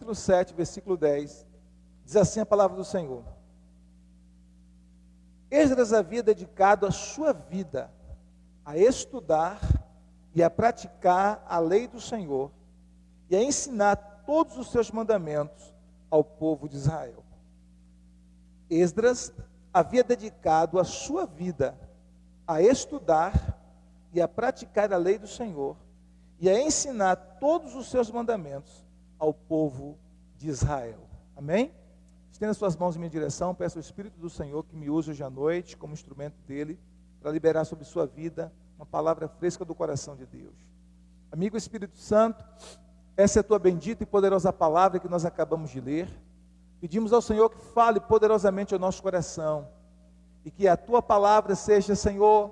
capítulo 7, versículo 10, diz assim a palavra do Senhor: Esdras havia dedicado a sua vida a estudar e a praticar a lei do Senhor e a ensinar todos os seus mandamentos ao povo de Israel. Esdras havia dedicado a sua vida a estudar e a praticar a lei do Senhor e a ensinar todos os seus mandamentos ao povo de Israel. Amém? Estenda suas mãos em minha direção, peço ao Espírito do Senhor que me use hoje à noite como instrumento dele, para liberar sobre sua vida uma palavra fresca do coração de Deus. Amigo Espírito Santo, essa é a tua bendita e poderosa palavra que nós acabamos de ler. Pedimos ao Senhor que fale poderosamente ao nosso coração, e que a tua palavra seja, Senhor,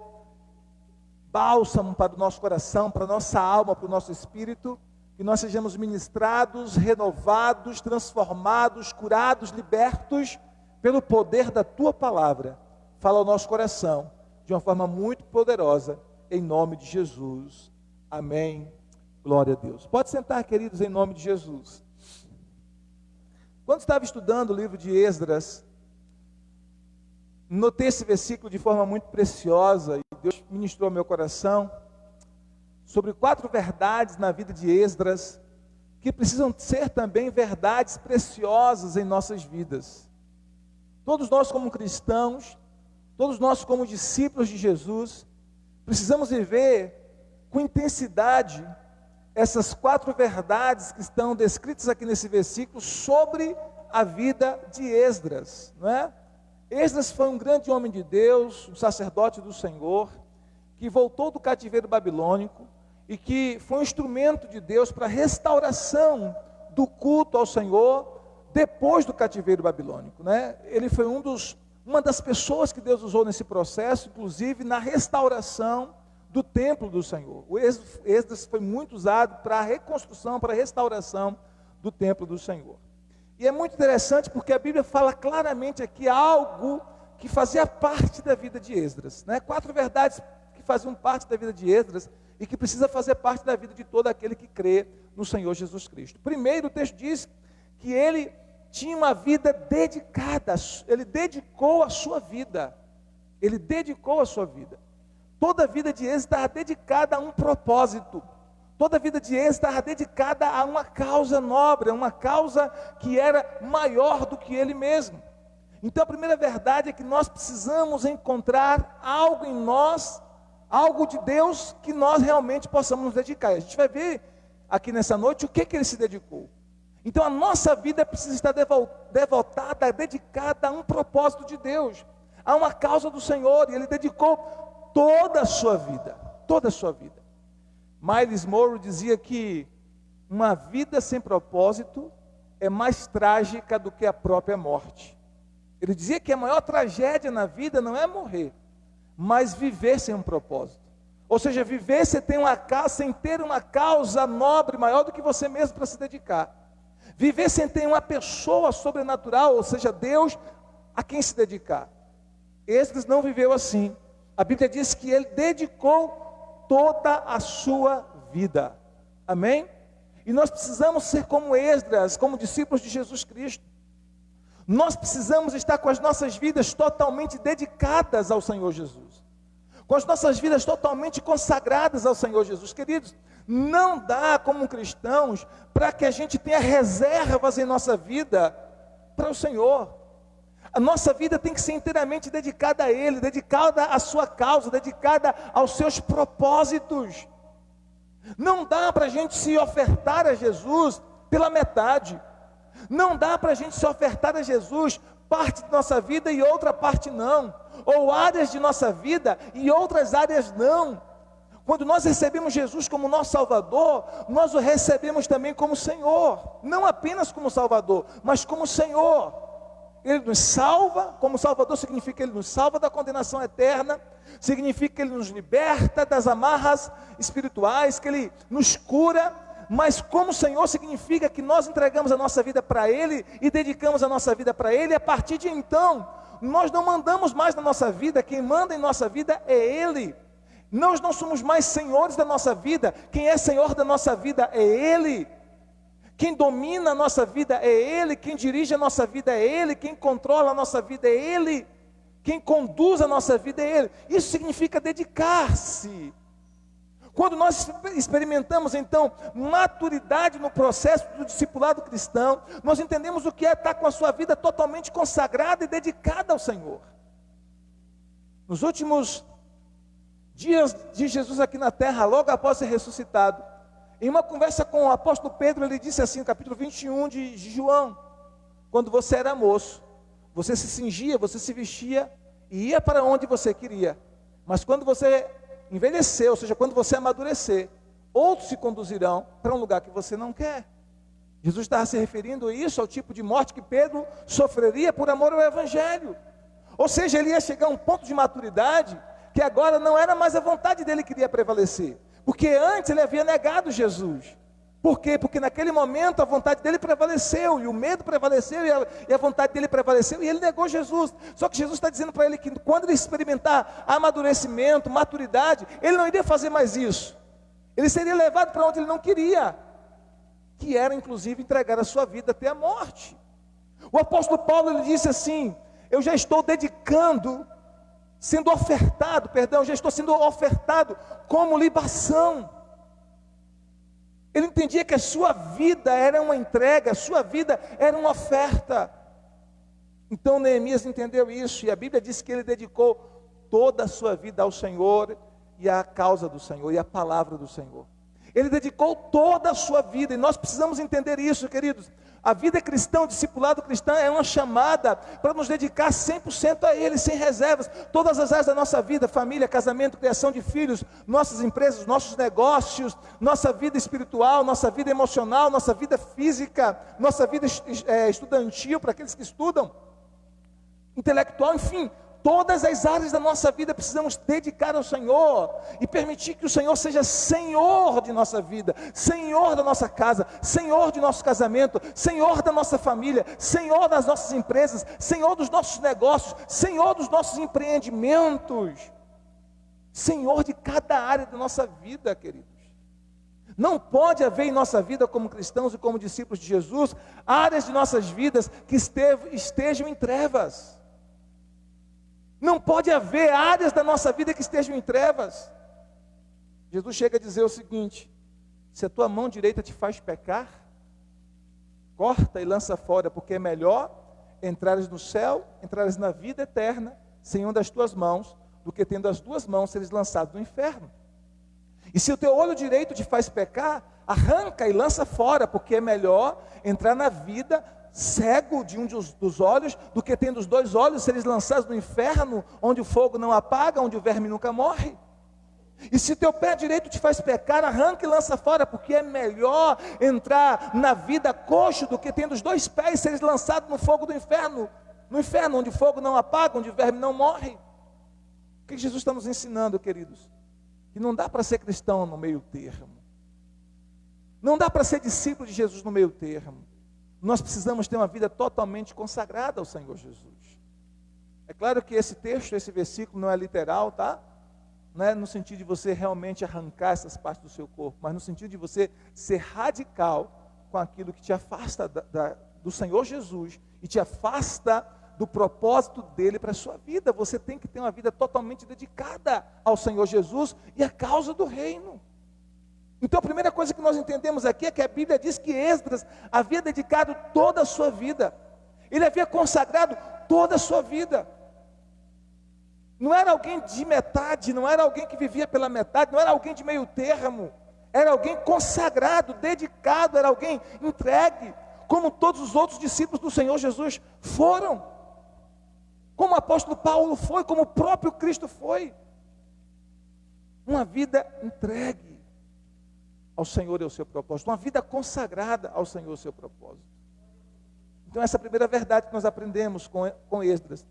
bálsamo para o nosso coração, para a nossa alma, para o nosso espírito, que nós sejamos ministrados, renovados, transformados, curados, libertos pelo poder da tua palavra. Fala ao nosso coração de uma forma muito poderosa, em nome de Jesus. Amém. Glória a Deus. Pode sentar, queridos, em nome de Jesus. Quando estava estudando o livro de Esdras, notei esse versículo de forma muito preciosa, e Deus ministrou ao meu coração sobre 4 verdades na vida de Esdras, que precisam ser também verdades preciosas em nossas vidas. Todos nós como cristãos, todos nós como discípulos de Jesus, precisamos viver com intensidade essas 4 verdades que estão descritas aqui nesse versículo sobre a vida de Esdras, não é? Esdras foi um grande homem de Deus, um sacerdote do Senhor, que voltou do cativeiro babilônico e que foi um instrumento de Deus para a restauração do culto ao Senhor depois do cativeiro babilônico, né? Ele foi uma das pessoas que Deus usou nesse processo, inclusive na restauração do templo do Senhor. O Esdras foi muito usado para a reconstrução, para a restauração do templo do Senhor. E é muito interessante porque a Bíblia fala claramente aqui algo que fazia parte da vida de Esdras, né? 4 verdades que faziam parte da vida de Esdras e que precisa fazer parte da vida de todo aquele que crê no Senhor Jesus Cristo. Primeiro, o texto diz que ele tinha uma vida dedicada, ele dedicou a sua vida, toda a vida de Esdras estava dedicada a um propósito, toda a vida de Esdras estava dedicada a uma causa nobre, a uma causa que era maior do que ele mesmo. Então a primeira verdade é que nós precisamos encontrar algo em nós, algo de Deus que nós realmente possamos nos dedicar. A gente vai ver aqui nessa noite o que ele se dedicou. Então a nossa vida precisa estar devotada, dedicada a um propósito de Deus, a uma causa do Senhor, e ele dedicou toda a sua vida, toda a sua vida. Miles Monroe dizia que uma vida sem propósito é mais trágica do que a própria morte. Ele dizia que a maior tragédia na vida não é morrer, mas viver sem um propósito. Ou seja, viver sem ter uma causa nobre maior do que você mesmo para se dedicar. Viver sem ter uma pessoa sobrenatural, ou seja, Deus, a quem se dedicar. Esdras não viveu assim. A Bíblia diz que ele dedicou toda a sua vida. Amém? E nós precisamos ser como Esdras, como discípulos de Jesus Cristo. Nós precisamos estar com as nossas vidas totalmente dedicadas ao Senhor Jesus, com as nossas vidas totalmente consagradas ao Senhor Jesus. Queridos, não dá como cristãos para que a gente tenha reservas em nossa vida para o Senhor. A nossa vida tem que ser inteiramente dedicada a Ele, dedicada à sua causa, dedicada aos seus propósitos. Não dá para a gente se ofertar a Jesus pela metade. Não dá para a gente se ofertar a Jesus parte de nossa vida e outra parte não. Ou áreas de nossa vida e outras áreas não. Quando nós recebemos Jesus como nosso Salvador, nós o recebemos também como Senhor. Não apenas como Salvador, mas como Senhor. Ele nos salva, como Salvador significa que Ele nos salva da condenação eterna, significa que Ele nos liberta das amarras espirituais, que Ele nos cura, mas como Senhor significa que nós entregamos a nossa vida para Ele e dedicamos a nossa vida para Ele, e a partir de então, nós não mandamos mais na nossa vida, quem manda em nossa vida é Ele. Nós não somos mais senhores da nossa vida, quem é Senhor da nossa vida é Ele. Quem domina a nossa vida é Ele, quem dirige a nossa vida é Ele, quem controla a nossa vida é Ele, quem conduz a nossa vida é Ele. Isso significa dedicar-se. Quando nós experimentamos então maturidade no processo do discipulado cristão, nós entendemos o que é estar com a sua vida totalmente consagrada e dedicada ao Senhor. Nos últimos dias de Jesus aqui na terra, logo após ser ressuscitado, em uma conversa com o apóstolo Pedro, ele disse assim, no capítulo 21 de João: quando você era moço, você se cingia, você se vestia e ia para onde você queria. Mas quando você envelhecer, ou seja, quando você amadurecer, outros se conduzirão para um lugar que você não quer. Jesus estava se referindo a isso, ao tipo de morte que Pedro sofreria por amor ao Evangelho. Ou seja, ele ia chegar a um ponto de maturidade que agora não era mais a vontade dele que iria prevalecer. Porque antes ele havia negado Jesus. Por quê? Porque naquele momento a vontade dele prevaleceu, e o medo prevaleceu, e a vontade dele prevaleceu, e ele negou Jesus. Só que Jesus está dizendo para ele que quando ele experimentar amadurecimento, maturidade, ele não iria fazer mais isso. Ele seria levado para onde ele não queria, que era inclusive entregar a sua vida até a morte. O apóstolo Paulo, ele disse assim: eu já estou já estou sendo ofertado como libação. Ele entendia que a sua vida era uma entrega, a sua vida era uma oferta. Então Neemias entendeu isso, e a Bíblia diz que ele dedicou toda a sua vida ao Senhor, e à causa do Senhor, e à palavra do Senhor. Ele dedicou toda a sua vida, e nós precisamos entender isso, queridos. A vida cristã, o discipulado cristão é uma chamada para nos dedicar 100% a Ele, sem reservas. Todas as áreas da nossa vida, família, casamento, criação de filhos, nossas empresas, nossos negócios, nossa vida espiritual, nossa vida emocional, nossa vida física, nossa vida estudantil, para aqueles que estudam, intelectual, enfim. Todas as áreas da nossa vida precisamos dedicar ao Senhor e permitir que o Senhor seja Senhor de nossa vida, Senhor da nossa casa, Senhor de nosso casamento, Senhor da nossa família, Senhor das nossas empresas, Senhor dos nossos negócios, Senhor dos nossos empreendimentos, Senhor de cada área da nossa vida, queridos. Não pode haver em nossa vida como cristãos e como discípulos de Jesus, áreas de nossas vidas que estejam em trevas. Não pode haver áreas da nossa vida que estejam em trevas. Jesus chega a dizer o seguinte: se a tua mão direita te faz pecar, corta e lança fora, porque é melhor entrares no céu, entrares na vida eterna, sem uma das tuas mãos, do que tendo as duas mãos seres lançado no inferno. E se o teu olho direito te faz pecar, arranca e lança fora, porque é melhor entrar na vida cego de um dos olhos, do que tendo os dois olhos seres lançados no inferno, onde o fogo não apaga, onde o verme nunca morre. E se teu pé direito te faz pecar, arranca e lança fora, porque é melhor entrar na vida coxo, do que tendo os dois pés seres lançados no fogo do inferno, no inferno onde o fogo não apaga, onde o verme não morre. O que Jesus está nos ensinando, queridos? Que não dá para ser cristão no meio termo, não dá para ser discípulo de Jesus no meio termo. Nós precisamos ter uma vida totalmente consagrada ao Senhor Jesus. É claro que esse texto, esse versículo não é literal, tá? Não é no sentido de você realmente arrancar essas partes do seu corpo, mas no sentido de você ser radical com aquilo que te afasta do Senhor Jesus e te afasta do propósito dele para a sua vida. Você tem que ter uma vida totalmente dedicada ao Senhor Jesus e à causa do reino. Então a primeira coisa que nós entendemos aqui é que a Bíblia diz que Esdras havia dedicado toda a sua vida. Ele havia consagrado toda a sua vida. Não era alguém de metade, não era alguém que vivia pela metade, não era alguém de meio termo. Era alguém consagrado, dedicado, era alguém entregue, como todos os outros discípulos do Senhor Jesus foram. Como o apóstolo Paulo foi, como o próprio Cristo foi. Uma vida entregue ao Senhor e ao seu propósito, uma vida consagrada ao Senhor e ao seu propósito. Então essa é a primeira verdade que nós aprendemos com Esdras.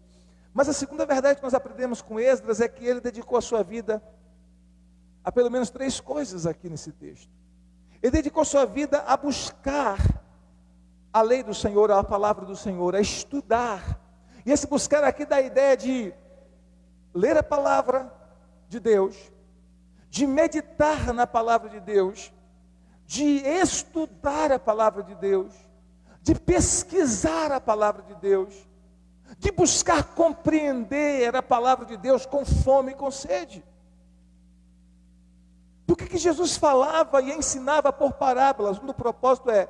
Mas a segunda verdade que nós aprendemos com Esdras é que ele dedicou a sua vida a pelo menos 3 coisas aqui nesse texto. Ele dedicou a sua vida a buscar a lei do Senhor, a palavra do Senhor, a estudar. E esse buscar aqui dá a ideia de ler a palavra de Deus, de meditar na palavra de Deus, de estudar a palavra de Deus, de pesquisar a palavra de Deus, de buscar compreender a palavra de Deus com fome e com sede. Por que Jesus falava e ensinava por parábolas? Um do propósito é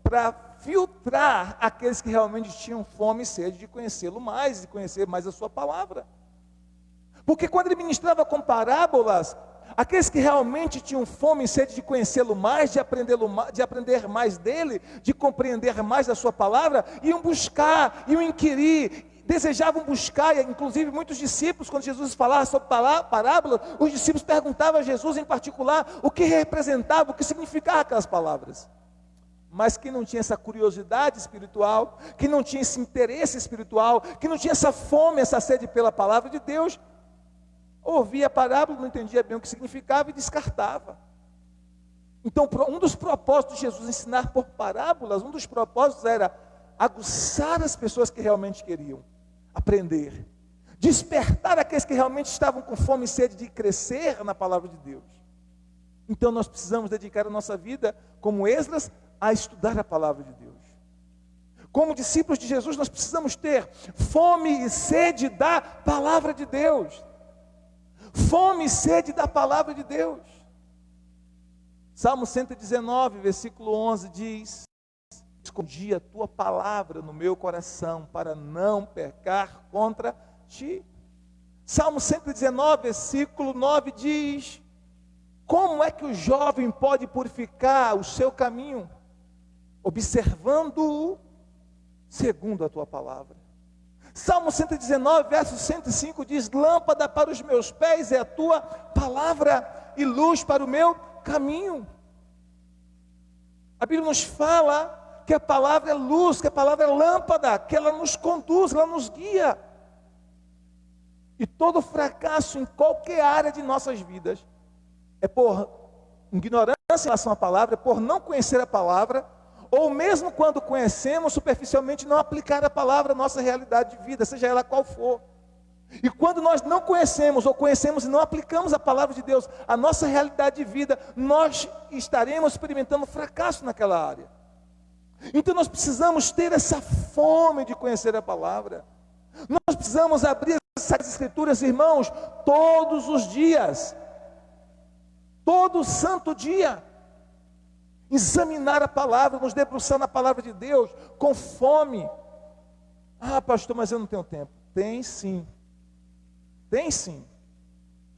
para filtrar aqueles que realmente tinham fome e sede de conhecê-lo mais, de conhecer mais a sua palavra. Porque quando ele ministrava com parábolas, aqueles que realmente tinham fome e sede de conhecê-lo mais, de aprender mais dele, de compreender mais a sua palavra, iam buscar, iam inquirir, desejavam buscar, e inclusive muitos discípulos, quando Jesus falava sobre parábolas, os discípulos perguntavam a Jesus em particular o que representava, o que significava aquelas palavras. Mas quem não tinha essa curiosidade espiritual, que não tinha esse interesse espiritual, que não tinha essa fome, essa sede pela palavra de Deus, ouvia a parábola, não entendia bem o que significava e descartava. Então, um dos propósitos de Jesus ensinar por parábolas, um dos propósitos era aguçar as pessoas que realmente queriam aprender, despertar aqueles que realmente estavam com fome e sede de crescer na palavra de Deus. Então nós precisamos dedicar a nossa vida, como Esdras, a estudar a palavra de Deus. Como discípulos de Jesus, nós precisamos ter fome e sede da palavra de Deus. Fome e sede da palavra de Deus. Salmo 119, versículo 11 diz: escondi a tua palavra no meu coração para não pecar contra ti. Salmo 119, versículo 9 diz: como é que o jovem pode purificar o seu caminho? Observando-o segundo a tua palavra. Salmo 119, verso 105 diz: lâmpada para os meus pés é a tua palavra e luz para o meu caminho. A Bíblia nos fala que a palavra é luz, que a palavra é lâmpada, que ela nos conduz, ela nos guia. E todo fracasso em qualquer área de nossas vidas é por ignorância em relação à palavra, é por não conhecer a palavra, ou mesmo quando conhecemos, superficialmente não aplicar a palavra à nossa realidade de vida, seja ela qual for. E quando nós não conhecemos, ou conhecemos e não aplicamos a palavra de Deus à nossa realidade de vida, nós estaremos experimentando fracasso naquela área. Então nós precisamos ter essa fome de conhecer a palavra. Nós precisamos abrir essas escrituras, irmãos, todos os dias. Todo santo dia. Examinar a palavra, nos debruçar na palavra de Deus, com fome. Ah, pastor, mas eu não tenho tempo. Tem sim. Tem sim.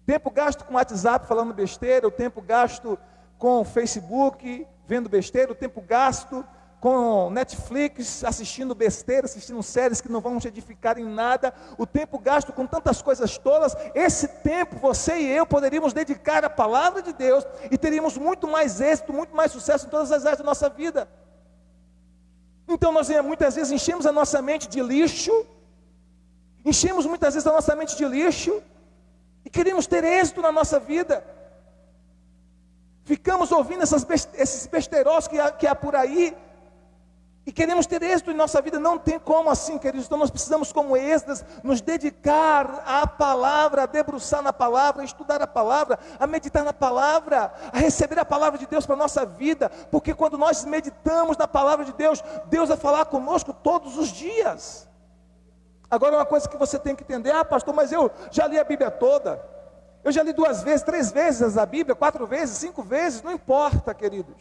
Tempo gasto com WhatsApp falando besteira, o tempo gasto com Facebook vendo besteira, o tempo gasto com Netflix assistindo besteira, assistindo séries que não vão te edificar em nada, o tempo gasto com tantas coisas tolas, esse tempo você e eu poderíamos dedicar à palavra de Deus e teríamos muito mais êxito, muito mais sucesso em todas as áreas da nossa vida. Então nós muitas vezes enchemos a nossa mente de lixo, e queremos ter êxito na nossa vida. Ficamos ouvindo esses besteiros que há por aí, e queremos ter êxito em nossa vida. Não tem como assim, queridos. Então nós precisamos, como Esdras, nos dedicar à palavra, a debruçar na palavra, a estudar a palavra, a meditar na palavra, a receber a palavra de Deus para a nossa vida, porque quando nós meditamos na palavra de Deus, Deus vai falar conosco todos os dias. Agora uma coisa que você tem que entender: ah, pastor, mas eu já li a Bíblia toda, eu já li 2 vezes, 3 vezes a Bíblia, 4 vezes, 5 vezes, não importa, queridos.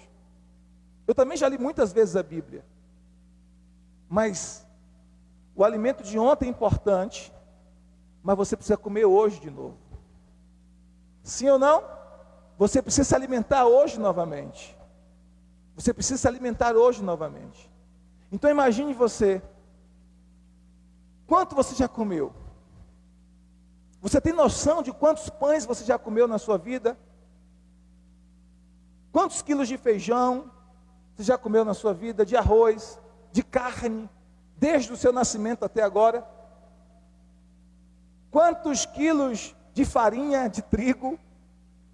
Eu também já li muitas vezes a Bíblia. Mas o alimento de ontem é importante, mas você precisa comer hoje de novo. Sim ou não? Você precisa se alimentar hoje novamente. Você precisa se alimentar hoje novamente. Então imagine você, quanto você já comeu? Você tem noção de quantos pães você já comeu na sua vida? Quantos quilos de feijão você já comeu na sua vida? De arroz, de carne, desde o seu nascimento até agora? Quantos quilos de farinha, de trigo,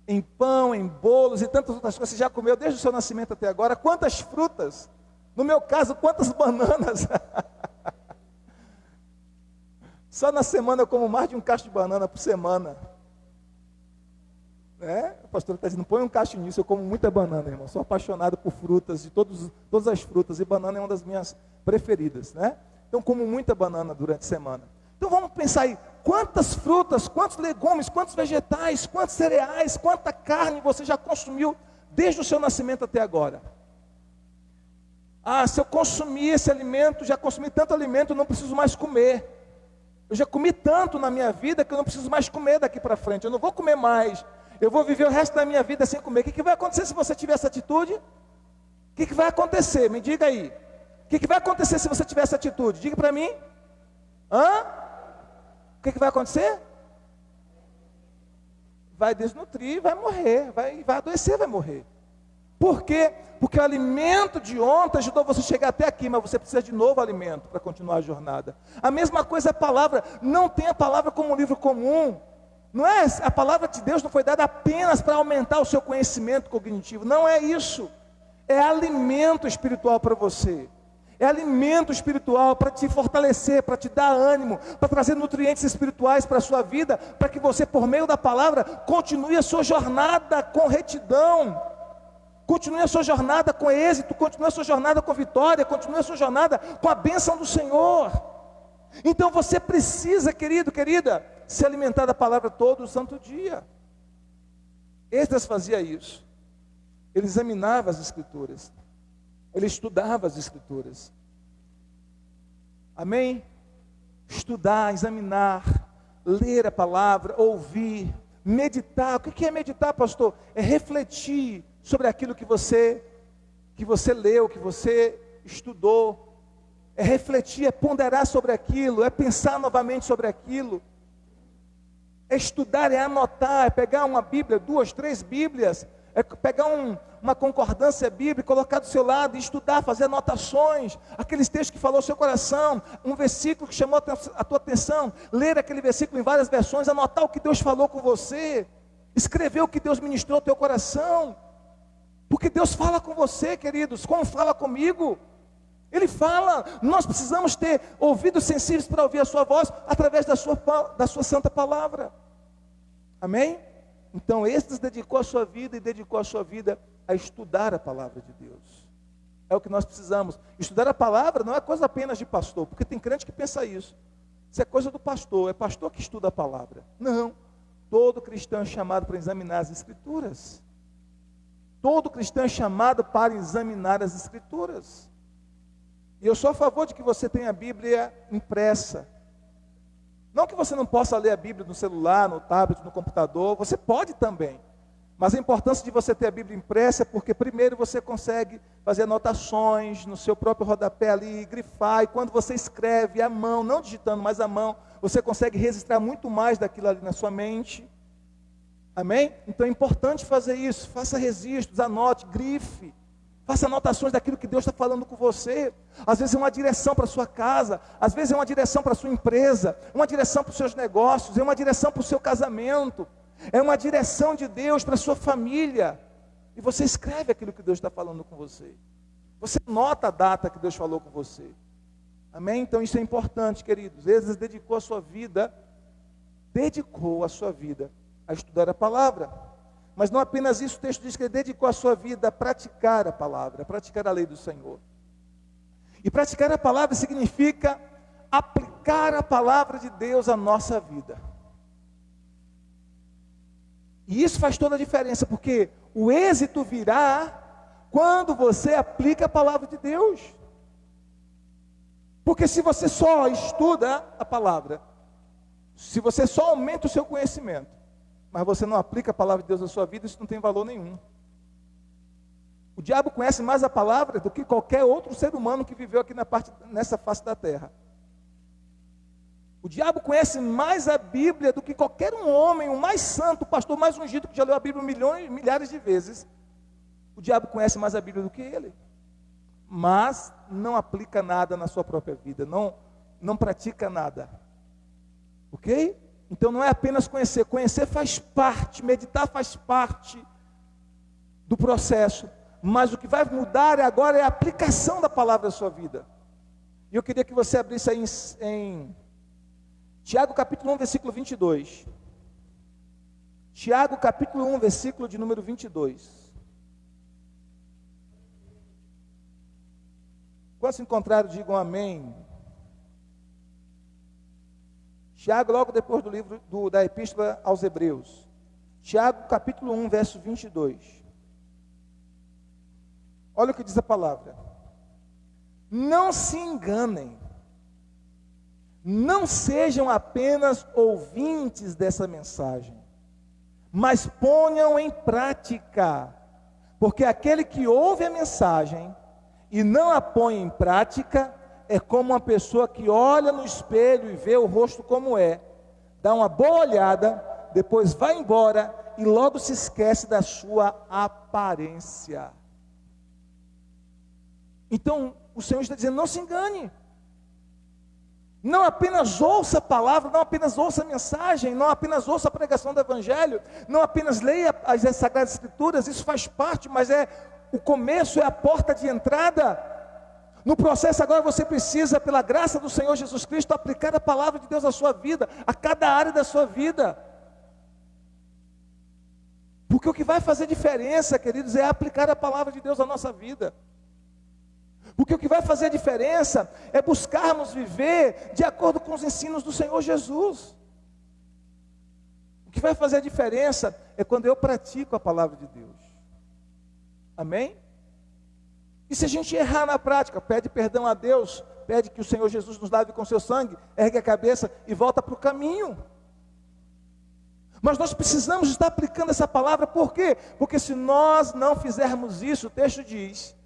em pão, em bolos e tantas outras coisas você já comeu desde o seu nascimento até agora? Quantas frutas? No meu caso, quantas bananas? Só na semana eu como mais de um cacho de banana por semana. O pastor está dizendo, põe um cacho nisso, eu como muita banana, irmão. Sou apaixonado por frutas, de todas as frutas, e banana é uma das minhas preferidas, né? Então como muita banana durante a semana. Então vamos pensar aí, quantas frutas, quantos legumes, quantos vegetais, quantos cereais, quanta carne você já consumiu desde o seu nascimento até agora? Se eu consumir esse alimento, já consumi tanto alimento, eu não preciso mais comer. Eu já comi tanto na minha vida que eu não preciso mais comer daqui para frente. Eu não vou comer mais. Eu vou viver o resto da minha vida sem comer. O que vai acontecer se você tiver essa atitude? O que vai acontecer? Me diga aí. O que vai acontecer se você tiver essa atitude? Diga para mim. O que vai acontecer? Vai desnutrir, vai morrer. Vai adoecer, vai morrer. Por quê? Porque o alimento de ontem ajudou você a chegar até aqui, mas você precisa de novo alimento para continuar a jornada. A mesma coisa é a palavra. Não tem a palavra como um livro comum. Não é, a palavra de Deus não foi dada apenas para aumentar o seu conhecimento cognitivo. Não é isso. É alimento espiritual para você. É alimento espiritual para te fortalecer, para te dar ânimo, para trazer nutrientes espirituais para a sua vida, para que você, por meio da palavra, continue a sua jornada com retidão. Continue a sua jornada com êxito, continue a sua jornada com vitória, continue a sua jornada com a bênção do Senhor. Então você precisa, querido, querida, se alimentar da palavra todo o santo dia. Esdras fazia isso. Ele examinava as Escrituras. Ele estudava as Escrituras. Amém? Estudar, examinar, ler a palavra, ouvir, meditar. O que é meditar, pastor? É refletir sobre aquilo que você leu, que você estudou. É refletir, é ponderar sobre aquilo, é pensar novamente sobre aquilo. É estudar, é anotar, é pegar uma Bíblia, 2, 3 Bíblias, é pegar uma concordância bíblica, colocar do seu lado e estudar, fazer anotações, aqueles textos que falou ao seu coração, um versículo que chamou a tua atenção, ler aquele versículo em várias versões, anotar o que Deus falou com você, escrever o que Deus ministrou ao teu coração. Porque Deus fala com você, queridos, como fala comigo. Ele fala, nós precisamos ter ouvidos sensíveis para ouvir a sua voz, através da sua santa palavra. Amém? Então, Esdras dedicou a sua vida a estudar a palavra de Deus. É o que nós precisamos. Estudar a palavra não é coisa apenas de pastor, porque tem crente que pensa isso. Isso é coisa do pastor, é pastor que estuda a palavra. Não, todo cristão é chamado para examinar as Escrituras. Todo cristão é chamado para examinar as Escrituras. E eu sou a favor de que você tenha a Bíblia impressa. Não que você não possa ler a Bíblia no celular, no tablet, no computador, você pode também. Mas a importância de você ter a Bíblia impressa é porque primeiro você consegue fazer anotações no seu próprio rodapé ali, grifar, e quando você escreve à mão, não digitando, mas à mão, você consegue registrar muito mais daquilo ali na sua mente. Amém? Então é importante fazer isso, faça registros, anote, grife, faça anotações daquilo que Deus está falando com você. Às vezes é uma direção para a sua casa, às vezes é uma direção para a sua empresa, uma direção para os seus negócios, é uma direção para o seu casamento, é uma direção de Deus para a sua família. E você escreve aquilo que Deus está falando com você. Você anota a data que Deus falou com você. Amém? Então isso é importante, queridos. Esdras dedicou a sua vida a estudar a palavra. Mas não apenas isso, o texto diz que ele dedicou a sua vida a praticar a palavra, a praticar a lei do Senhor. E praticar a palavra significa aplicar a palavra de Deus à nossa vida. E isso faz toda a diferença, porque o êxito virá quando você aplica a palavra de Deus. Porque se você só estuda a palavra, se você só aumenta o seu conhecimento, mas você não aplica a palavra de Deus na sua vida, isso não tem valor nenhum. O diabo conhece mais a palavra do que qualquer outro ser humano que viveu aqui nessa face da terra. O diabo conhece mais a Bíblia do que qualquer um homem, o mais santo, o pastor mais ungido, que já leu a Bíblia milhares de vezes. O diabo conhece mais a Bíblia do que ele. Mas não aplica nada na sua própria vida, não pratica nada. Ok? Então não é apenas conhecer, conhecer faz parte, meditar faz parte do processo, mas o que vai mudar agora é a aplicação da palavra na sua vida. E eu queria que você abrisse aí em Tiago capítulo 1, versículo 22. Tiago capítulo 1, versículo de número 22. Quando se encontraram, digam amém. Tiago, logo depois do livro da Epístola aos Hebreus. Tiago capítulo 1, verso 22. Olha o que diz a palavra. Não se enganem. Não sejam apenas ouvintes dessa mensagem, mas ponham em prática, porque aquele que ouve a mensagem e não a põe em prática, é como uma pessoa que olha no espelho e vê o rosto como é, dá uma boa olhada, depois vai embora e logo se esquece da sua aparência. Então, o Senhor está dizendo, não se engane. Não apenas ouça a palavra, não apenas ouça a mensagem, não apenas ouça a pregação do Evangelho, não apenas leia as Sagradas Escrituras, isso faz parte, mas é o começo, é a porta de entrada. No processo agora você precisa, pela graça do Senhor Jesus Cristo, aplicar a palavra de Deus à sua vida, a cada área da sua vida. Porque o que vai fazer diferença, queridos, é aplicar a palavra de Deus à nossa vida. Porque o que vai fazer a diferença é buscarmos viver de acordo com os ensinos do Senhor Jesus. O que vai fazer a diferença é quando eu pratico a palavra de Deus. Amém? E se a gente errar na prática, pede perdão a Deus, pede que o Senhor Jesus nos lave com seu sangue, ergue a cabeça e volta para o caminho. Mas nós precisamos estar aplicando essa palavra, por quê? Porque se nós não fizermos isso, o texto diz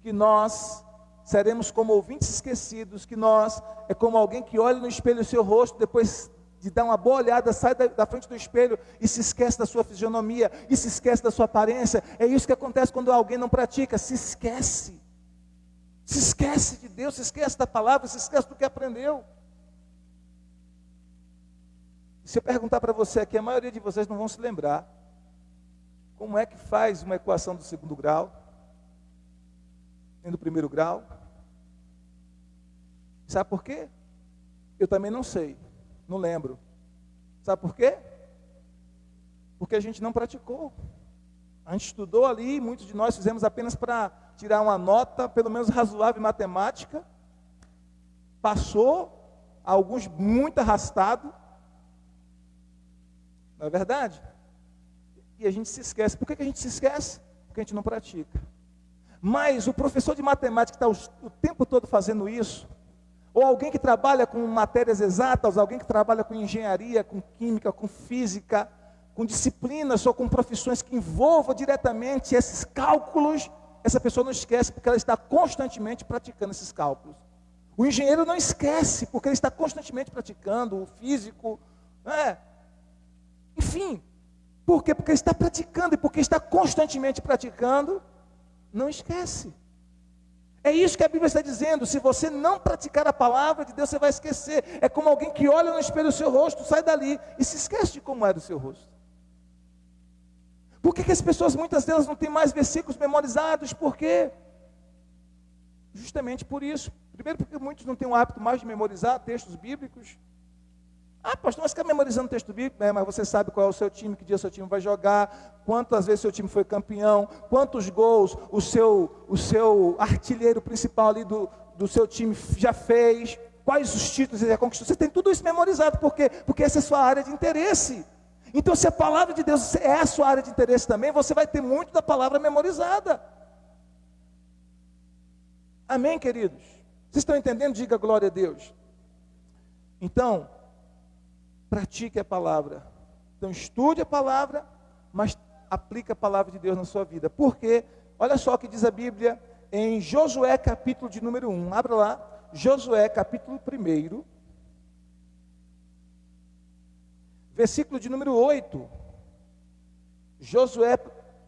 que nós seremos como ouvintes esquecidos, que nós é como alguém que olha no espelho o seu rosto, depois de dar uma boa olhada, sai da frente do espelho e se esquece da sua fisionomia, e se esquece da sua aparência. É isso que acontece quando alguém não pratica, se esquece de Deus, se esquece da palavra, se esquece do que aprendeu. Se eu perguntar para você aqui, a maioria de vocês não vão se lembrar como é que faz uma equação do segundo grau, nem do primeiro grau. Sabe por quê? Eu também não sei, não lembro. Sabe por quê? Porque a gente não praticou. A gente estudou ali, muitos de nós fizemos apenas para tirar uma nota, pelo menos razoável em matemática. Passou, alguns muito arrastado. Não é verdade? E a gente se esquece. Por que a gente se esquece? Porque a gente não pratica. Mas o professor de matemática que está o tempo todo fazendo isso, ou alguém que trabalha com matérias exatas, alguém que trabalha com engenharia, com química, com física, com disciplinas ou com profissões que envolvam diretamente esses cálculos, essa pessoa não esquece porque ela está constantemente praticando esses cálculos. O engenheiro não esquece porque ele está constantemente praticando, o físico, enfim. Por quê? Porque ele está praticando, e porque está constantemente praticando, não esquece. É isso que a Bíblia está dizendo. Se você não praticar a palavra de Deus, você vai esquecer. É como alguém que olha no espelho o seu rosto, sai dali e se esquece de como era o seu rosto. Por que as pessoas, muitas delas, não têm mais versículos memorizados? Por quê? Justamente por isso. Primeiro, porque muitos não têm o hábito mais de memorizar textos bíblicos. Ah, pastor, mas fica memorizando texto bíblico, mas você sabe qual é o seu time, que dia o seu time vai jogar, quantas vezes seu time foi campeão, quantos gols o seu artilheiro principal ali do seu time já fez, quais os títulos ele já conquistou. Você tem tudo isso memorizado, por quê? Porque essa é a sua área de interesse. Então, se a palavra de Deus é a sua área de interesse também, você vai ter muito da palavra memorizada. Amém, queridos? Vocês estão entendendo? Diga glória a Deus. Então, pratique a palavra. Então estude a palavra, mas aplique a palavra de Deus na sua vida. Por quê? Olha só o que diz a Bíblia em Josué capítulo de número 1. Abra lá, Josué capítulo 1, versículo de número 8. Josué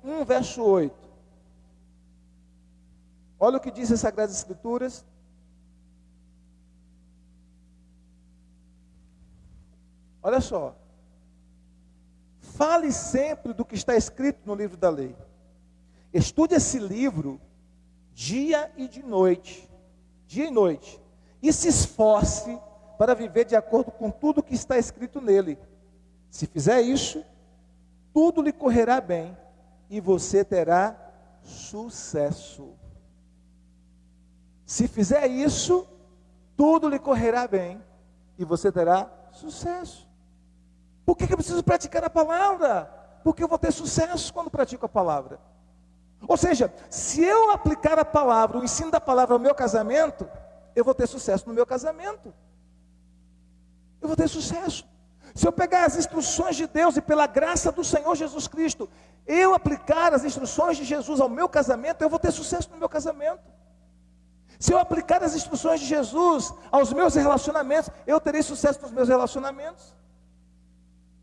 1, verso 8. Olha o que diz as Sagradas Escrituras. Olha só, fale sempre do que está escrito no livro da lei. Estude esse livro dia e noite, e se esforce para viver de acordo com tudo que está escrito nele. Se fizer isso, tudo lhe correrá bem e você terá sucesso. Se fizer isso, tudo lhe correrá bem e você terá sucesso. Por que eu preciso praticar a palavra? Porque eu vou ter sucesso quando pratico a palavra. Ou seja, se eu aplicar a palavra, o ensino da palavra ao meu casamento, eu vou ter sucesso no meu casamento. Eu vou ter sucesso. Se eu pegar as instruções de Deus e pela graça do Senhor Jesus Cristo, eu aplicar as instruções de Jesus ao meu casamento, eu vou ter sucesso no meu casamento. Se eu aplicar as instruções de Jesus aos meus relacionamentos, eu terei sucesso nos meus relacionamentos.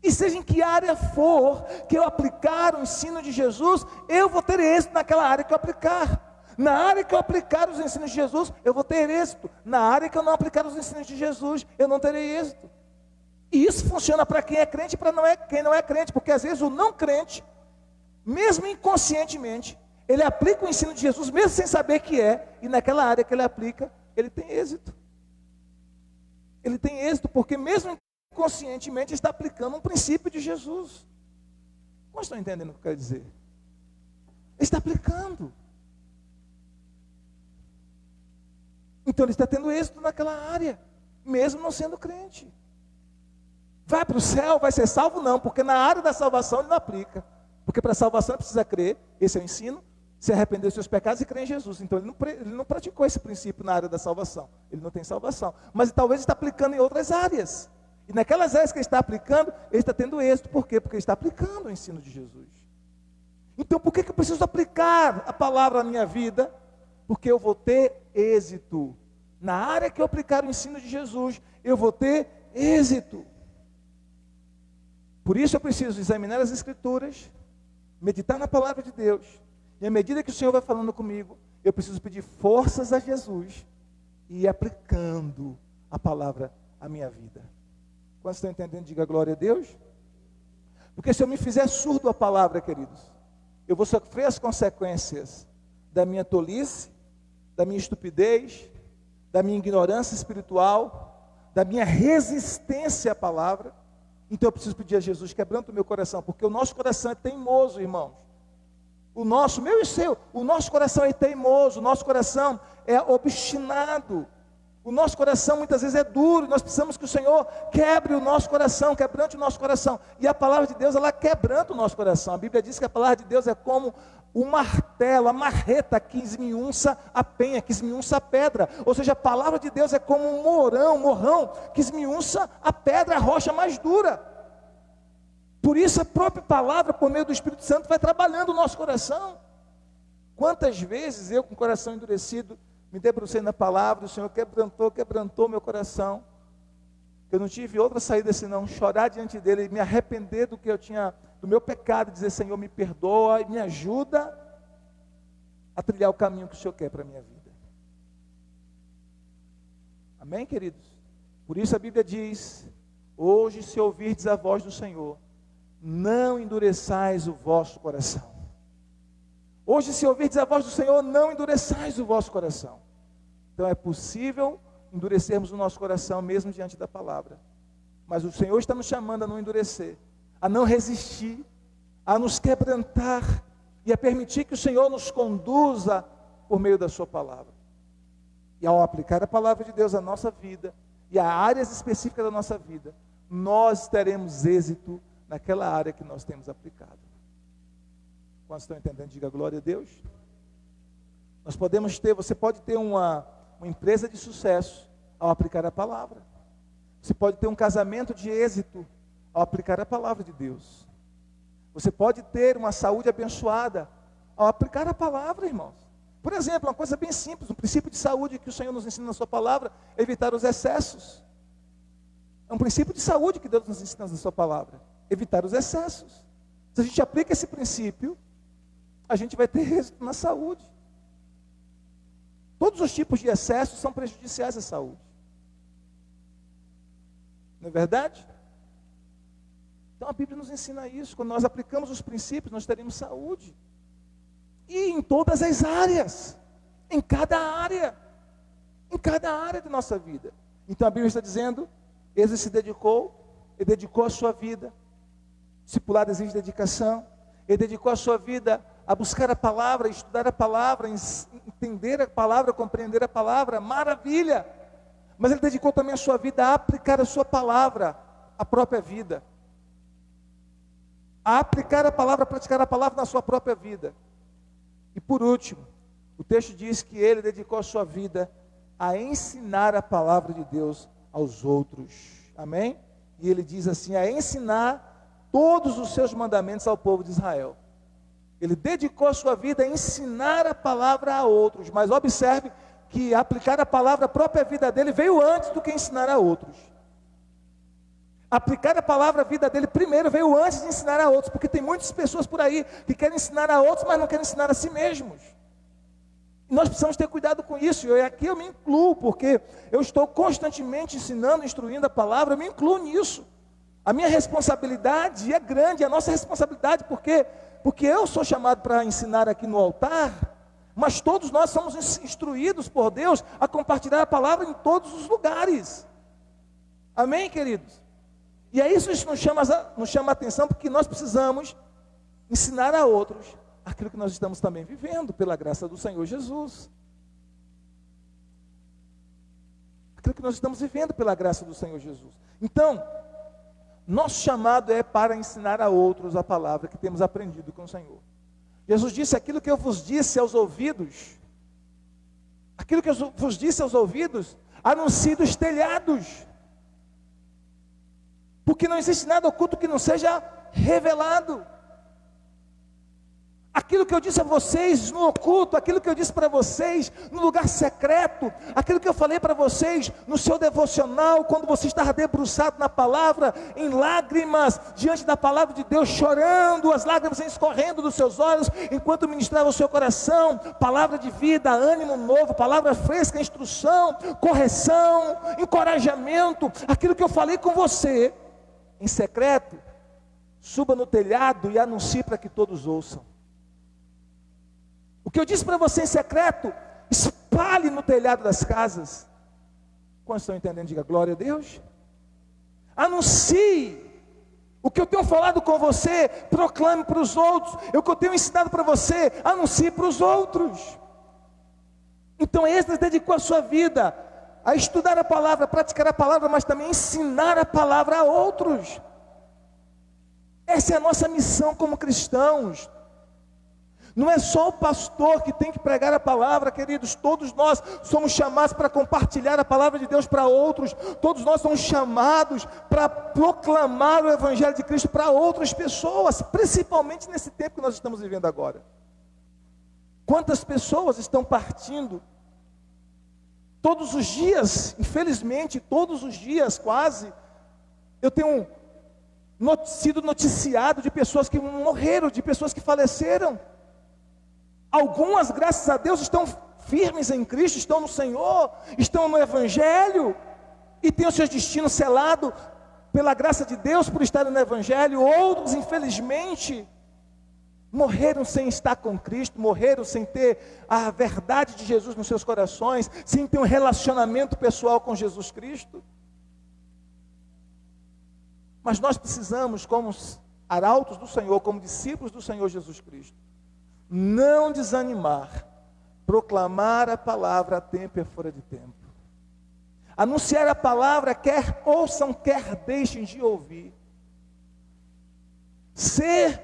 E seja em que área for que eu aplicar o ensino de Jesus, eu vou ter êxito naquela área que eu aplicar. Na área que eu aplicar os ensinos de Jesus, eu vou ter êxito. Na área que eu não aplicar os ensinos de Jesus, eu não terei êxito. E isso funciona para quem é crente e para quem não é crente, porque às vezes o não crente, mesmo inconscientemente, ele aplica o ensino de Jesus, mesmo sem saber que é, e naquela área que ele aplica, ele tem êxito. Ele tem êxito, porque mesmo inconscientemente está aplicando um princípio de Jesus. Como estão entendendo o que eu quero dizer? Ele está aplicando. Então ele está tendo êxito naquela área, mesmo não sendo crente. Vai para o céu, vai ser salvo? Não, porque na área da salvação ele não aplica. Porque para a salvação ele precisa crer, esse é o ensino, se arrepender dos seus pecados e crer em Jesus. Então ele não praticou esse princípio na área da salvação. Ele não tem salvação. Mas talvez ele está aplicando em outras áreas. E naquelas áreas que ele está aplicando, ele está tendo êxito. Por quê? Porque ele está aplicando o ensino de Jesus. Então por que eu preciso aplicar a palavra na minha vida? Porque eu vou ter êxito. Na área que eu aplicar o ensino de Jesus, eu vou ter êxito. Por isso eu preciso examinar as Escrituras, meditar na palavra de Deus, e à medida que o Senhor vai falando comigo, eu preciso pedir forças a Jesus e ir aplicando a palavra à minha vida. Quando estão entendendo, diga glória a Deus. Porque se eu me fizer surdo à palavra, queridos, eu vou sofrer as consequências da minha tolice, da minha estupidez, da minha ignorância espiritual, da minha resistência à palavra. Então eu preciso pedir a Jesus, quebranta o meu coração, porque o nosso coração é teimoso, irmãos. O nosso, meu e seu, o nosso coração é teimoso, o nosso coração é obstinado. O nosso coração muitas vezes é duro, nós precisamos que o Senhor quebre o nosso coração, quebrante o nosso coração. E a palavra de Deus, ela quebranta o nosso coração. A Bíblia diz que a palavra de Deus é como o martelo, a marreta que esmiunça a penha, que esmiunça a pedra. Ou seja, a palavra de Deus é como um morrão que esmiunça a pedra, a rocha mais dura. Por isso a própria palavra, por meio do Espírito Santo, vai trabalhando o nosso coração. Quantas vezes eu com o coração endurecido, me debrucei na palavra, o Senhor quebrantou meu coração. Eu não tive outra saída senão chorar diante dele e me arrepender do que eu tinha, do meu pecado, dizer, Senhor, me perdoa e me ajuda a trilhar o caminho que o Senhor quer para a minha vida. Amém, queridos? Por isso a Bíblia diz, hoje se ouvirdes a voz do Senhor, não endureçais o vosso coração. Hoje se ouvirdes a voz do Senhor, não endureçais o vosso coração. Então é possível endurecermos o nosso coração mesmo diante da palavra. Mas o Senhor está nos chamando a não endurecer, a não resistir, a nos quebrantar e a permitir que o Senhor nos conduza por meio da sua palavra. E ao aplicar a palavra de Deus à nossa vida e a áreas específicas da nossa vida, nós teremos êxito naquela área que nós temos aplicado. Quando estão entendendo, diga glória a Deus. Nós podemos ter, você pode ter uma empresa de sucesso ao aplicar a palavra. Você pode ter um casamento de êxito ao aplicar a palavra de Deus. Você pode ter uma saúde abençoada ao aplicar a palavra, irmãos. Por exemplo, uma coisa bem simples, um princípio de saúde que o Senhor nos ensina na sua palavra, é evitar os excessos. É um princípio de saúde que Deus nos ensina na sua palavra, evitar os excessos. Se a gente aplica esse princípio, a gente vai ter êxito na saúde. Todos os tipos de excessos são prejudiciais à saúde. Não é verdade? Então a Bíblia nos ensina isso. Quando nós aplicamos os princípios, nós teremos saúde. E em todas as áreas. Em cada área. Em cada área de nossa vida. Então a Bíblia está dizendo, ele se dedicou, ele dedicou a sua vida Discipulado exige dedicação. Ele dedicou a sua vida a buscar a palavra, estudar a palavra, entender a palavra, compreender a palavra. Maravilha! Mas ele dedicou também a sua vida a aplicar a sua palavra à própria vida. A aplicar a palavra, a praticar a palavra na sua própria vida. E por último, o texto diz que ele dedicou a sua vida a ensinar a palavra de Deus aos outros. Amém? E ele diz assim, a ensinar todos os seus mandamentos ao povo de Israel. Ele dedicou a sua vida a ensinar a palavra a outros. Mas observe que aplicar a palavra à própria vida dele veio antes do que ensinar a outros. Aplicar a palavra à vida dele primeiro veio antes de ensinar a outros. Porque tem muitas pessoas por aí que querem ensinar a outros, mas não querem ensinar a si mesmos. E nós precisamos ter cuidado com isso. E aqui eu me incluo, porque eu estou constantemente ensinando, instruindo a palavra, eu me incluo nisso. A minha responsabilidade é grande, a nossa responsabilidade, porque eu sou chamado para ensinar aqui no altar, mas todos nós somos instruídos por Deus a compartilhar a palavra em todos os lugares. Amém, queridos? E é isso que nos chama a atenção, porque nós precisamos ensinar a outros aquilo que nós estamos também vivendo, pela graça do Senhor Jesus. Aquilo que nós estamos vivendo pela graça do Senhor Jesus. Então, nosso chamado é para ensinar a outros a palavra que temos aprendido com o Senhor. Jesus disse, aquilo que eu vos disse aos ouvidos, anuncie dos telhados. Porque não existe nada oculto que não seja revelado. Aquilo que eu disse a vocês no oculto, aquilo que eu disse para vocês no lugar secreto, aquilo que eu falei para vocês no seu devocional, quando você estava debruçado na palavra, em lágrimas, diante da palavra de Deus, chorando, as lágrimas escorrendo dos seus olhos, enquanto ministrava o seu coração, palavra de vida, ânimo novo, palavra fresca, instrução, correção, encorajamento, aquilo que eu falei com você, em secreto, suba no telhado e anuncie para que todos ouçam. O que eu disse para você em secreto, espalhe no telhado das casas. Quantos estão entendendo? Diga glória a Deus. Anuncie. O que eu tenho falado com você, proclame para os outros. O que eu tenho ensinado para você, anuncie para os outros. Então Esdras dedicou a sua vida a estudar a palavra, a praticar a palavra, mas também ensinar a palavra a outros. Essa é a nossa missão como cristãos. Não é só o pastor que tem que pregar a palavra, queridos. Todos nós somos chamados para compartilhar a palavra de Deus para outros. Todos nós somos chamados para proclamar o Evangelho de Cristo para outras pessoas, principalmente nesse tempo que nós estamos vivendo agora. Quantas pessoas estão partindo todos os dias, infelizmente, todos os dias quase, eu tenho sido noticiado de pessoas que morreram, de pessoas que faleceram. Algumas, graças a Deus, estão firmes em Cristo, estão no Senhor, estão no Evangelho, e têm os seus destinos selados pela graça de Deus, por estarem no Evangelho. Outros, infelizmente, morreram sem estar com Cristo, morreram sem ter a verdade de Jesus nos seus corações, sem ter um relacionamento pessoal com Jesus Cristo. Mas nós precisamos, como arautos do Senhor, como discípulos do Senhor Jesus Cristo, não desanimar, proclamar a palavra a tempo e fora de tempo, anunciar a palavra, quer ouçam, quer deixem de ouvir, ser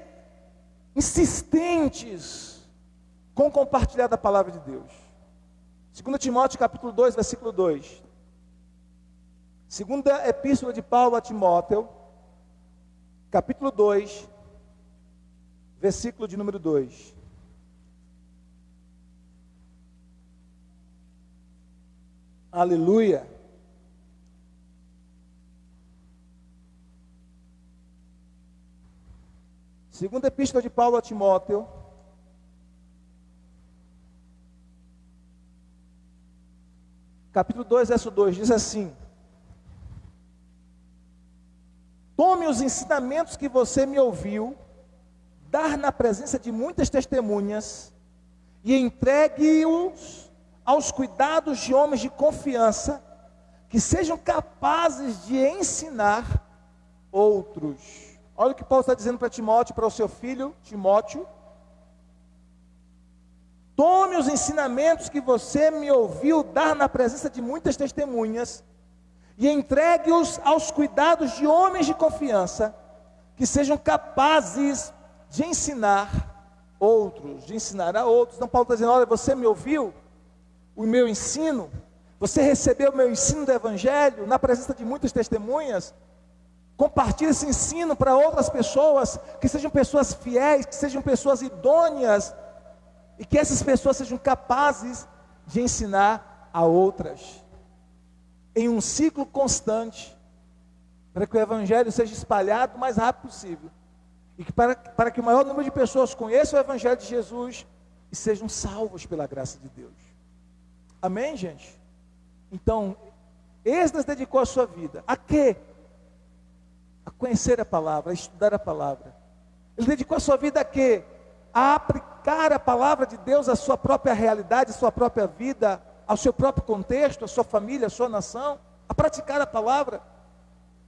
insistentes com compartilhar da palavra de Deus. 2 Timóteo capítulo 2, versículo 2, segunda epístola de Paulo a Timóteo, capítulo 2, versículo de número 2. Aleluia. Segunda epístola de Paulo a Timóteo, capítulo 2, verso 2, diz assim: tome os ensinamentos que você me ouviu dar na presença de muitas testemunhas e entregue-os aos cuidados de homens de confiança, que sejam capazes de ensinar outros. Olha o que Paulo está dizendo para Timóteo, para o seu filho Timóteo. Tome os ensinamentos que você me ouviu dar na presença de muitas testemunhas e entregue-os aos cuidados de homens de confiança, que sejam capazes de ensinar outros, de ensinar a outros. Então Paulo está dizendo, olha, você me ouviu o meu ensino, você recebeu o meu ensino do Evangelho na presença de muitas testemunhas, compartilhe esse ensino para outras pessoas, que sejam pessoas fiéis, que sejam pessoas idôneas, e que essas pessoas sejam capazes de ensinar a outras, em um ciclo constante, para que o Evangelho seja espalhado o mais rápido possível, e que para que o maior número de pessoas conheçam o Evangelho de Jesus, e sejam salvos pela graça de Deus. Amém, gente? Então, Esdras dedicou a sua vida a quê? A conhecer a palavra, a estudar a palavra. Ele dedicou a sua vida a quê? A aplicar a palavra de Deus à sua própria realidade, à sua própria vida, ao seu próprio contexto, à sua família, à sua nação, a praticar a palavra.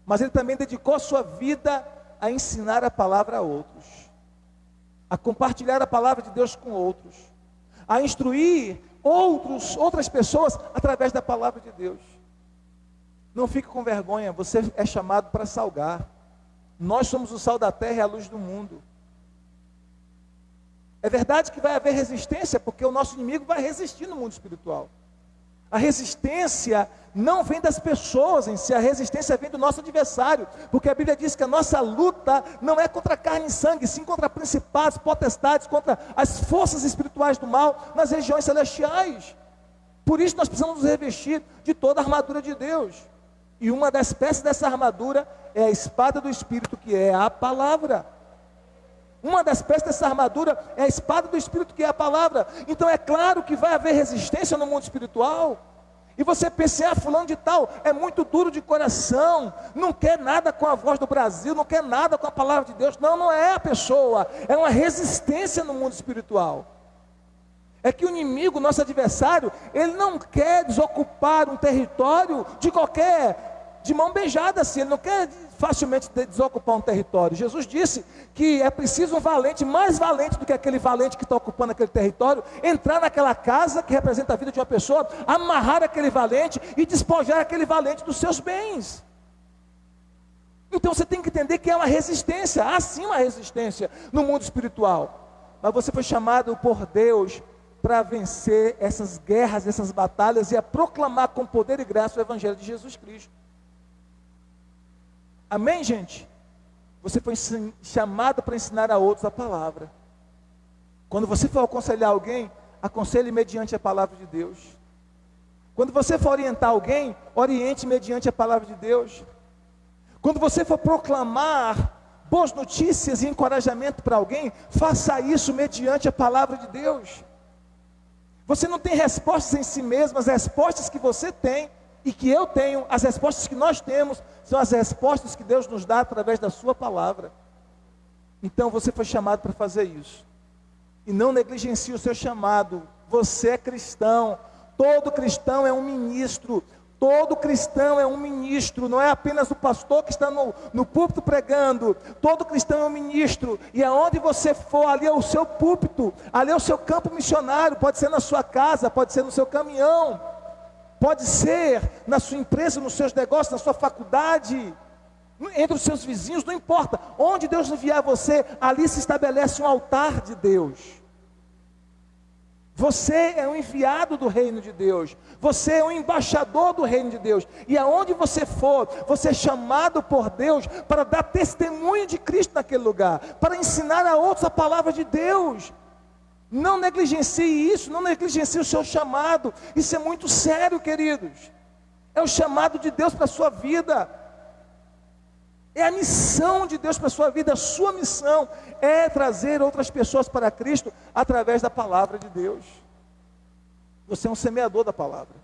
Mas ele também dedicou a sua vida a ensinar a palavra a outros, a compartilhar a palavra de Deus com outros, a instruir outras pessoas através da palavra de Deus. Não fique com vergonha, você é chamado para salgar. Nós somos o sal da terra e a luz do mundo. É verdade que vai haver resistência, porque o nosso inimigo vai resistir no mundo espiritual. A resistência não vem das pessoas em si, a resistência vem do nosso adversário, porque a Bíblia diz que a nossa luta não é contra carne e sangue, sim contra principados, potestades, contra as forças espirituais do mal nas regiões celestiais. Por isso nós precisamos nos revestir de toda a armadura de Deus. E uma das peças dessa armadura é a espada do Espírito, que é a palavra. Uma das peças dessa armadura é a espada do Espírito, que é a palavra. Então é claro que vai haver resistência no mundo espiritual. E você pensa, fulano de tal é muito duro de coração, não quer nada com a voz do Brasil, não quer nada com a palavra de Deus. Não, não é a pessoa, é uma resistência no mundo espiritual. É que o inimigo, nosso adversário, ele não quer desocupar um território de mão beijada assim, ele não quer facilmente desocupar um território. Jesus disse que é preciso um valente, mais valente do que aquele valente que está ocupando aquele território, entrar naquela casa que representa a vida de uma pessoa, amarrar aquele valente e despojar aquele valente dos seus bens. Então você tem que entender que é uma resistência, há sim uma resistência no mundo espiritual, mas você foi chamado por Deus para vencer essas guerras, essas batalhas e a proclamar com poder e graça o Evangelho de Jesus Cristo. Amém, gente? Você foi chamado para ensinar a outros a palavra. Quando você for aconselhar alguém, aconselhe mediante a palavra de Deus. Quando você for orientar alguém, oriente mediante a palavra de Deus. Quando você for proclamar boas notícias e encorajamento para alguém, faça isso mediante a palavra de Deus. Você não tem respostas em si mesmo, as respostas que você tem e que eu tenho, as respostas que nós temos, são as respostas que Deus nos dá através da sua palavra. Então você foi chamado para fazer isso. E não negligencie o seu chamado. Você é cristão. Todo cristão é um ministro. Todo cristão é um ministro. Não é apenas o pastor que está no púlpito pregando. Todo cristão é um ministro. E aonde você for, ali é o seu púlpito. Ali é o seu campo missionário. Pode ser na sua casa, pode ser no seu caminhão. Pode ser na sua empresa, nos seus negócios, na sua faculdade, entre os seus vizinhos, não importa. Onde Deus enviar você, ali se estabelece um altar de Deus. Você é um enviado do reino de Deus. Você é um embaixador do reino de Deus. E aonde você for, você é chamado por Deus para dar testemunho de Cristo naquele lugar, para ensinar a outros a palavra de Deus. Não negligencie isso, não negligencie o seu chamado. Isso é muito sério, queridos. É o chamado de Deus para a sua vida. É a missão de Deus para a sua vida. A sua missão é trazer outras pessoas para Cristo através da palavra de Deus. Você é um semeador da palavra.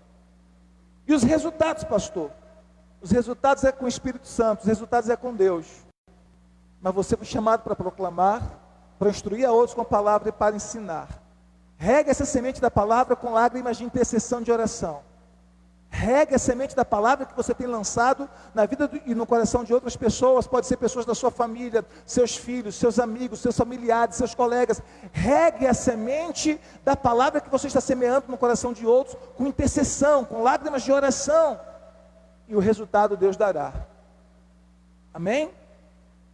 E os resultados, pastor? Os resultados é com o Espírito Santo, os resultados é com Deus. Mas você foi chamado para proclamar, para instruir a outros com a palavra e para ensinar. Rega essa semente da palavra com lágrimas de intercessão de oração. Regue a semente da palavra que você tem lançado na vida e no coração de outras pessoas. Pode ser pessoas da sua família, seus filhos, seus amigos, seus familiares, seus colegas. Regue a semente da palavra que você está semeando no coração de outros, com intercessão, com lágrimas de oração. E o resultado Deus dará. Amém?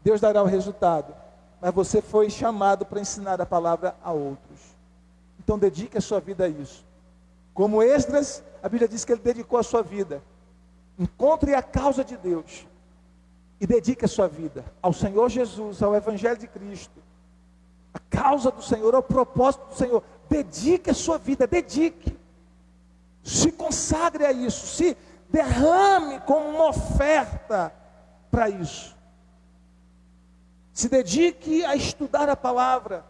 Deus dará o resultado. Mas você foi chamado para ensinar a palavra a outros. Então dedique a sua vida a isso. Como Esdras, a Bíblia diz que ele dedicou a sua vida. Encontre a causa de Deus e dedique a sua vida ao Senhor Jesus, ao Evangelho de Cristo. A causa do Senhor, ao propósito do Senhor. Dedique a sua vida, dedique. Se consagre a isso, se derrame como uma oferta para isso. Se dedique a estudar a palavra,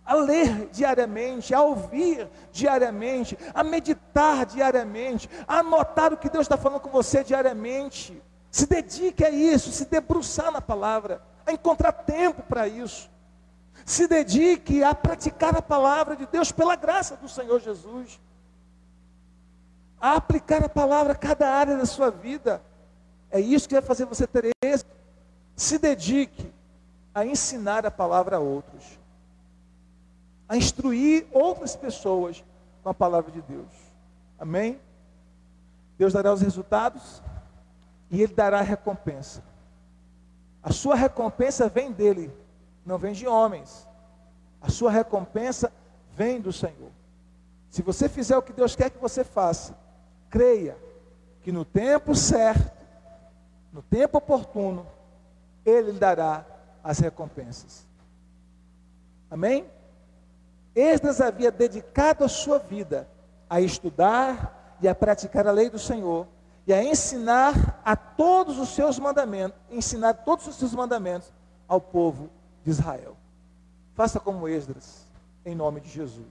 a ler diariamente, a ouvir diariamente, a meditar diariamente, a anotar o que Deus está falando com você diariamente. Se dedique a isso, se debruçar na palavra, a encontrar tempo para isso. Se dedique a praticar a palavra de Deus pela graça do Senhor Jesus. A aplicar a palavra a cada área da sua vida. É isso que vai fazer você ter êxito. Se dedique a ensinar a palavra a outros. A instruir outras pessoas com a palavra de Deus. Amém? Deus dará os resultados e Ele dará a recompensa. A sua recompensa vem dEle, não vem de homens. A sua recompensa vem do Senhor. Se você fizer o que Deus quer que você faça, creia que no tempo certo, no tempo oportuno, Ele lhe dará as recompensas. Amém? Esdras havia dedicado a sua vida a estudar e a praticar a lei do Senhor e a ensinar todos os seus mandamentos ao povo de Israel. Faça como Esdras, em nome de Jesus.